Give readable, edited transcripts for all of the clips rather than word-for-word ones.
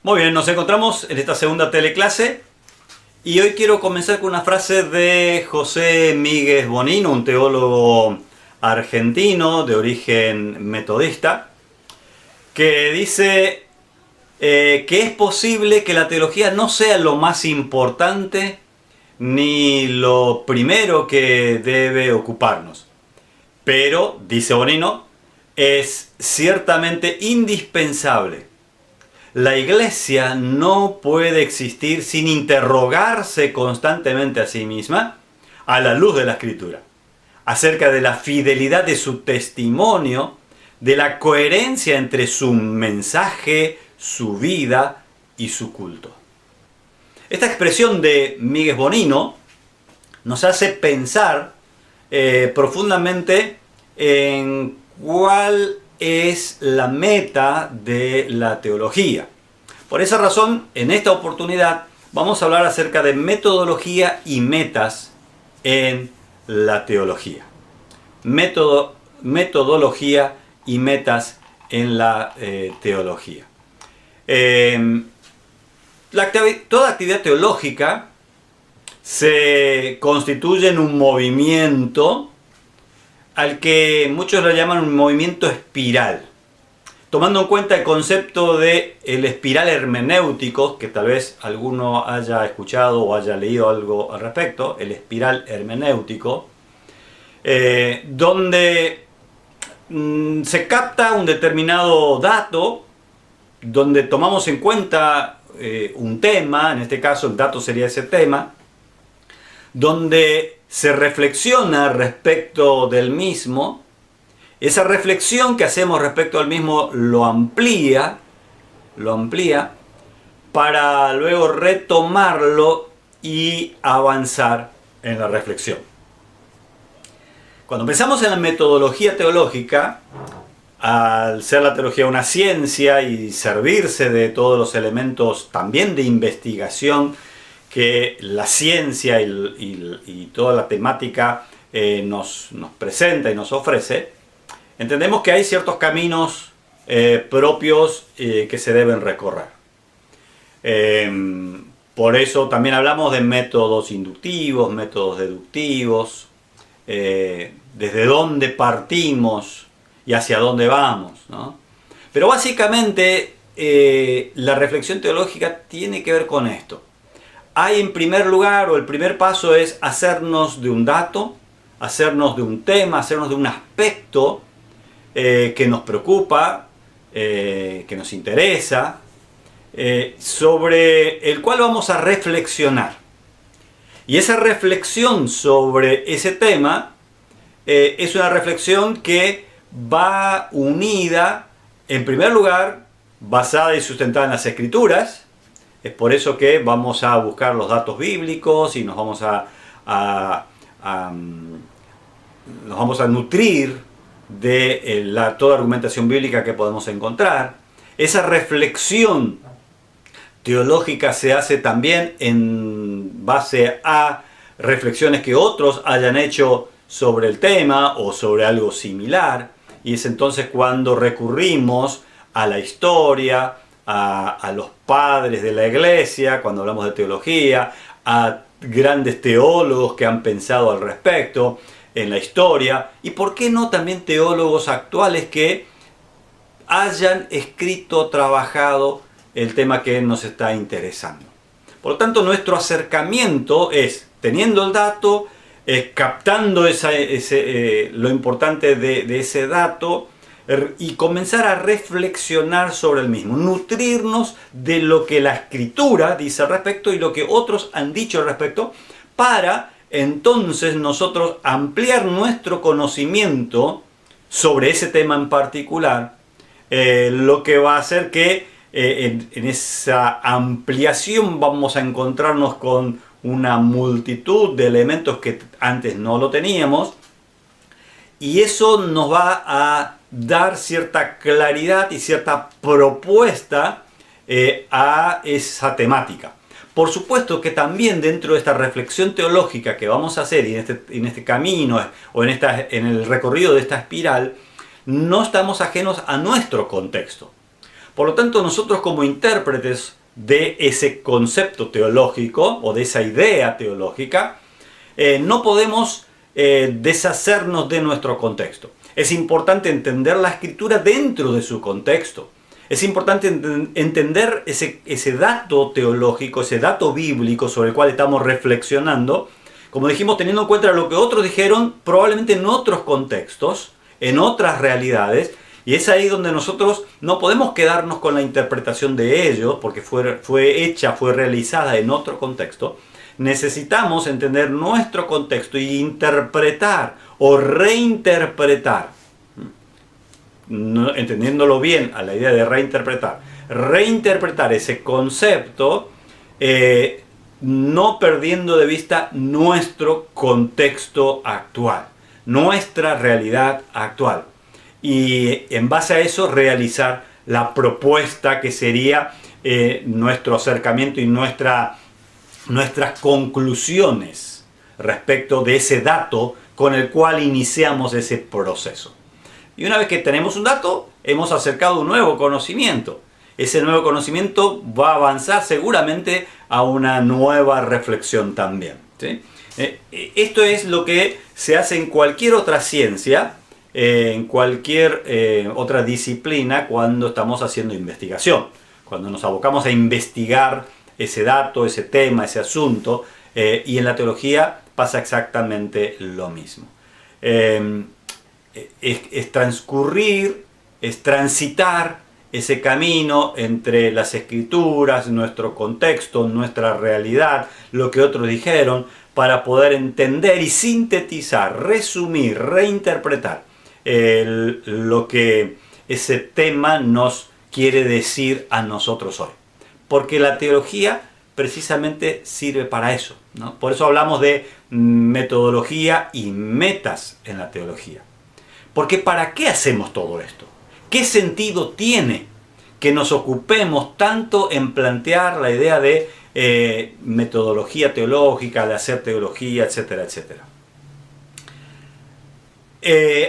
Muy bien, nos encontramos en esta segunda teleclase y hoy quiero comenzar con una frase de José Míguez Bonino, un teólogo argentino de origen metodista, que dice que es posible que la teología no sea lo más importante ni lo primero que debe ocuparnos, pero, dice Bonino, es ciertamente indispensable. La Iglesia no puede existir sin interrogarse constantemente a sí misma a la luz de la Escritura, acerca de la fidelidad de su testimonio, de la coherencia entre su mensaje, su vida y su culto. Esta expresión de Míguez Bonino nos hace pensar profundamente en cuál es la meta de la teología. Por esa razón, en esta oportunidad vamos a hablar acerca de metodología y metas en la teología. Metodología y metas en la teología. Toda actividad teológica se constituye en un movimiento al que muchos lo llaman un movimiento espiral, tomando en cuenta el concepto de el espiral hermenéutico, que tal vez alguno haya escuchado o haya leído algo al respecto, el espiral hermenéutico, donde se capta un determinado dato, donde tomamos en cuenta un tema, en este caso el dato sería ese tema, donde se reflexiona respecto del mismo. Esa reflexión que hacemos respecto al mismo lo amplía para luego retomarlo y avanzar en la reflexión. Cuando pensamos en la metodología teológica, al ser la teología una ciencia y servirse de todos los elementos también de investigación que la ciencia y toda la temática nos presenta y nos ofrece, entendemos que hay ciertos caminos propios que se deben recorrer. Por eso también hablamos de métodos inductivos, métodos deductivos, desde dónde partimos y hacia dónde vamos, ¿no? Pero básicamente la reflexión teológica tiene que ver con esto. Hay en primer lugar, o el primer paso es hacernos de un dato, hacernos de un tema, hacernos de un aspecto que nos preocupa, que nos interesa, sobre el cual vamos a reflexionar. Y esa reflexión sobre ese tema es una reflexión que va unida, en primer lugar, basada y sustentada en las Escrituras. Es por eso que vamos a buscar los datos bíblicos y nos vamos a nutrir de toda argumentación bíblica que podemos encontrar. Esa reflexión teológica se hace también en base a reflexiones que otros hayan hecho sobre el tema o sobre algo similar. Y es entonces cuando recurrimos a la historia, a los padres de la Iglesia, cuando hablamos de teología, a grandes teólogos que han pensado al respecto en la historia, y por qué no también teólogos actuales que hayan escrito, trabajado el tema que nos está interesando. Por lo tanto, nuestro acercamiento es, teniendo el dato, captando lo importante de ese dato, y comenzar a reflexionar sobre el mismo, nutrirnos de lo que la Escritura dice al respecto y lo que otros han dicho al respecto, para entonces nosotros ampliar nuestro conocimiento sobre ese tema en particular, lo que va a hacer que en esa ampliación vamos a encontrarnos con una multitud de elementos que antes no lo teníamos, y eso nos va a dar cierta claridad y cierta propuesta a esa temática. Por supuesto que también dentro de esta reflexión teológica que vamos a hacer y en este camino o en el recorrido de esta espiral, no estamos ajenos a nuestro contexto. Por lo tanto, nosotros como intérpretes de ese concepto teológico o de esa idea teológica, no podemos deshacernos de nuestro contexto. Es importante entender la escritura dentro de su contexto. Es importante entender ese dato teológico, ese dato bíblico sobre el cual estamos reflexionando, como dijimos, teniendo en cuenta lo que otros dijeron, probablemente en otros contextos, en otras realidades, y es ahí donde nosotros no podemos quedarnos con la interpretación de ellos, porque fue realizada en otro contexto. Necesitamos entender nuestro contexto y interpretar o reinterpretar, entendiéndolo bien a la idea de reinterpretar ese concepto, no perdiendo de vista nuestro contexto actual, nuestra realidad actual. Y en base a eso realizar la propuesta que sería nuestro acercamiento y nuestras conclusiones respecto de ese dato con el cual iniciamos ese proceso. Y una vez que tenemos un dato, hemos acercado un nuevo conocimiento. Ese nuevo conocimiento va a avanzar seguramente a una nueva reflexión también, ¿sí? Esto es lo que se hace en cualquier otra ciencia, en cualquier otra disciplina cuando estamos haciendo investigación. Cuando nos abocamos a investigar ese dato, ese tema, ese asunto, y en la teología pasa exactamente lo mismo. Es transcurrir, es transitar ese camino entre las escrituras, nuestro contexto, nuestra realidad, lo que otros dijeron, para poder entender y sintetizar, resumir, reinterpretar lo que ese tema nos quiere decir a nosotros hoy. Porque la teología precisamente sirve para eso, ¿no? Por eso hablamos de metodología y metas en la teología. Porque ¿para qué hacemos todo esto? ¿Qué sentido tiene que nos ocupemos tanto en plantear la idea de metodología teológica, de hacer teología, etcétera, etcétera?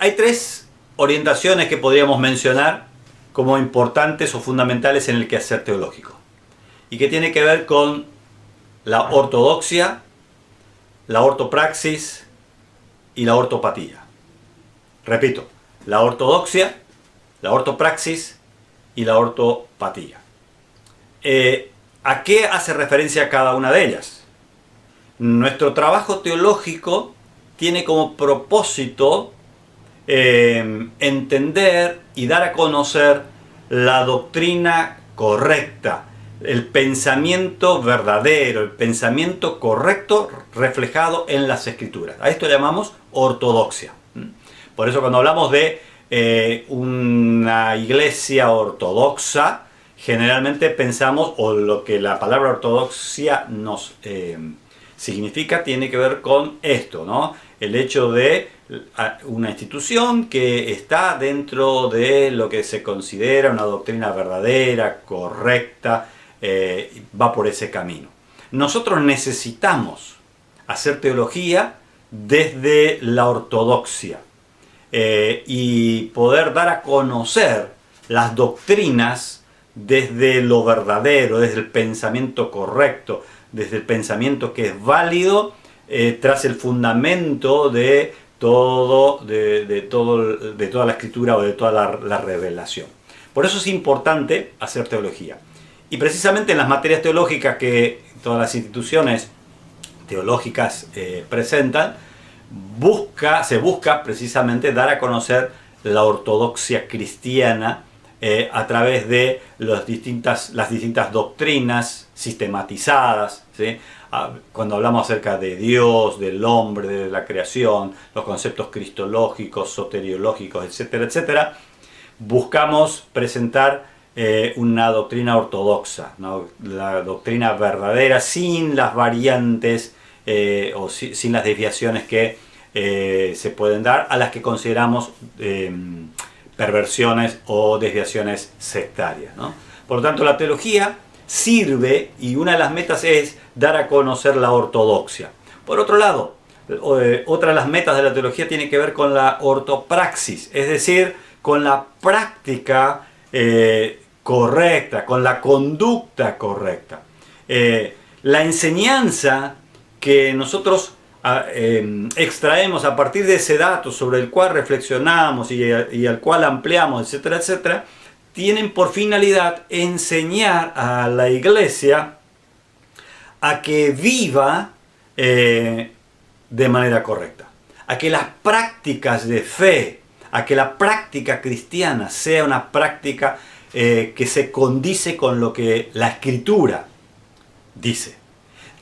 Hay tres orientaciones que podríamos mencionar como importantes o fundamentales en el quehacer teológico, y que tiene que ver con la ortodoxia, la ortopraxis y la ortopatía. Repito, la ortodoxia, la ortopraxis y la ortopatía. ¿A qué hace referencia cada una de ellas? Nuestro trabajo teológico tiene como propósito entender y dar a conocer la doctrina correcta, el pensamiento verdadero, el pensamiento correcto reflejado en las Escrituras. A esto llamamos ortodoxia. Por eso cuando hablamos de una iglesia ortodoxa, generalmente pensamos, o lo que la palabra ortodoxia nos significa, tiene que ver con esto, ¿no? El hecho de una institución que está dentro de lo que se considera una doctrina verdadera, correcta, va por ese camino. Nosotros necesitamos hacer teología desde la ortodoxia y poder dar a conocer las doctrinas desde lo verdadero, desde el pensamiento correcto, desde el pensamiento que es válido, tras el fundamento de toda la escritura o de toda la revelación. Por eso es importante hacer teología. Y precisamente en las materias teológicas que todas las instituciones teológicas presentan, se busca precisamente dar a conocer la ortodoxia cristiana a través de las distintas doctrinas sistematizadas, ¿sí? Cuando hablamos acerca de Dios, del hombre, de la creación, los conceptos cristológicos, soteriológicos, etcétera, etcétera, buscamos presentar una doctrina ortodoxa, ¿no? La doctrina verdadera, sin las variantes o sin las desviaciones que se pueden dar, a las que consideramos perversiones o desviaciones sectarias, ¿no? Por lo tanto, la teología sirve, y una de las metas es dar a conocer la ortodoxia. Por otro lado, otra de las metas de la teología tiene que ver con la ortopraxis, es decir, con la práctica correcta, con la conducta correcta. La enseñanza que nosotros extraemos a partir de ese dato sobre el cual reflexionamos y al cual ampliamos, etcétera, etcétera, tienen por finalidad enseñar a la iglesia a que viva de manera correcta, a que las prácticas de fe, a que la práctica cristiana sea una práctica que se condice con lo que la Escritura dice.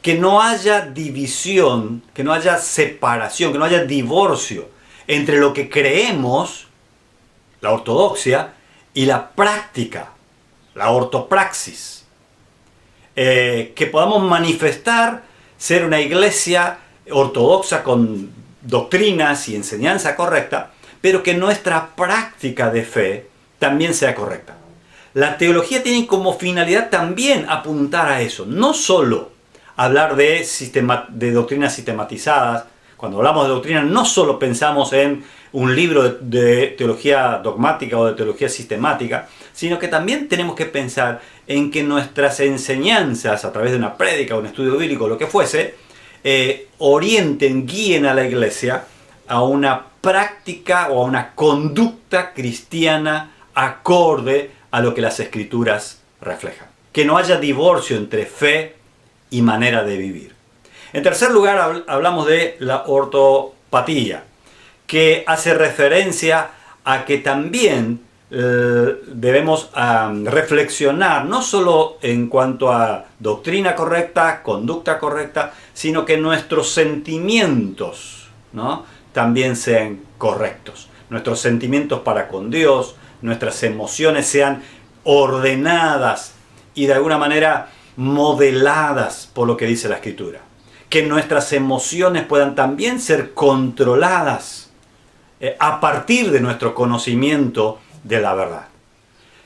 Que no haya división, que no haya separación, que no haya divorcio entre lo que creemos, la ortodoxia, y la práctica, la ortopraxis. Que podamos manifestar ser una iglesia ortodoxa con doctrinas y enseñanza correcta, pero que nuestra práctica de fe también sea correcta. La teología tiene como finalidad también apuntar a eso, no solo hablar de doctrinas sistematizadas. Cuando hablamos de doctrina no solo pensamos en un libro de teología dogmática o de teología sistemática, sino que también tenemos que pensar en que nuestras enseñanzas, a través de una prédica o un estudio bíblico, lo que fuese, orienten, guíen a la iglesia a una práctica o a una conducta cristiana acorde a lo que las Escrituras reflejan. Que no haya divorcio entre fe y manera de vivir. En tercer lugar, hablamos de la ortopatía, que hace referencia a que también debemos reflexionar no solo en cuanto a doctrina correcta, conducta correcta, sino que nuestros sentimientos, ¿no?, también sean correctos. Nuestros sentimientos para con Dios, nuestras emociones sean ordenadas y de alguna manera modeladas por lo que dice la Escritura. Que nuestras emociones puedan también ser controladas a partir de nuestro conocimiento de la verdad.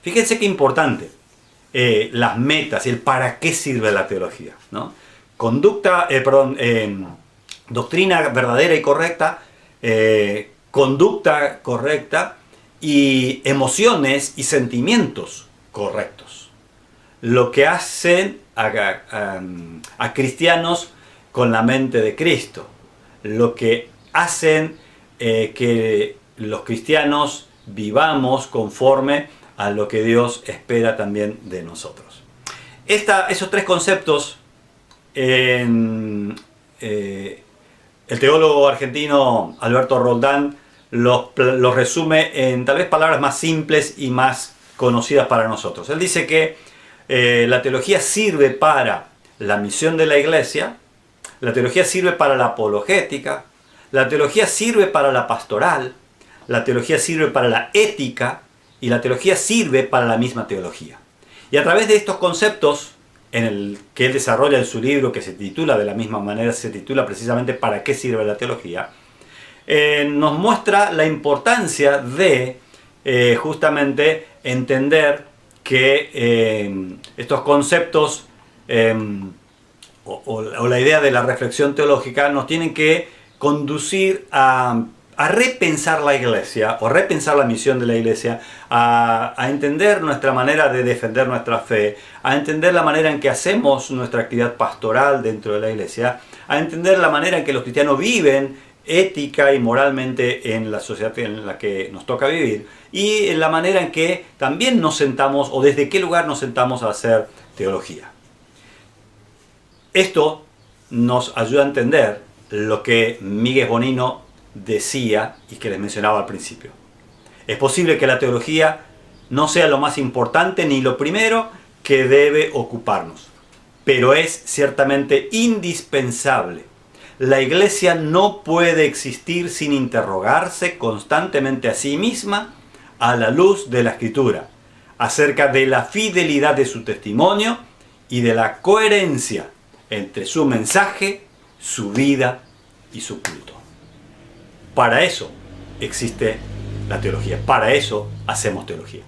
Fíjense qué importante las metas y el para qué sirve la teología, ¿no? Doctrina verdadera y correcta, conducta correcta y emociones y sentimientos correctos. Lo que hacen a cristianos con la mente de Cristo. Lo que hacen que los cristianos vivamos conforme a lo que Dios espera también de nosotros. Esos tres conceptos, el teólogo argentino Alberto Roldán los resume en tal vez palabras más simples y más conocidas para nosotros. Él dice que la teología sirve para la misión de la iglesia, la teología sirve para la apologética, la teología sirve para la pastoral, la teología sirve para la ética y la teología sirve para la misma teología. Y a través de estos conceptos que él desarrolla en su libro, que se titula de la misma manera, se titula precisamente ¿Para qué sirve la teología?, nos muestra la importancia de justamente entender que estos conceptos o la idea de la reflexión teológica nos tienen que conducir a repensar la iglesia o repensar la misión de la iglesia, a entender nuestra manera de defender nuestra fe, a entender la manera en que hacemos nuestra actividad pastoral dentro de la iglesia, a entender la manera en que los cristianos viven ética y moralmente en la sociedad en la que nos toca vivir, y en la manera en que también nos sentamos o desde qué lugar nos sentamos a hacer teología. Esto nos ayuda a entender lo que Miguel Bonino decía y que les mencionaba al principio. Es posible que la teología no sea lo más importante ni lo primero que debe ocuparnos, pero es ciertamente indispensable. La iglesia no puede existir sin interrogarse constantemente a sí misma a la luz de la Escritura, acerca de la fidelidad de su testimonio y de la coherencia entre su mensaje, su vida y su culto. Para eso existe la teología, para eso hacemos teología.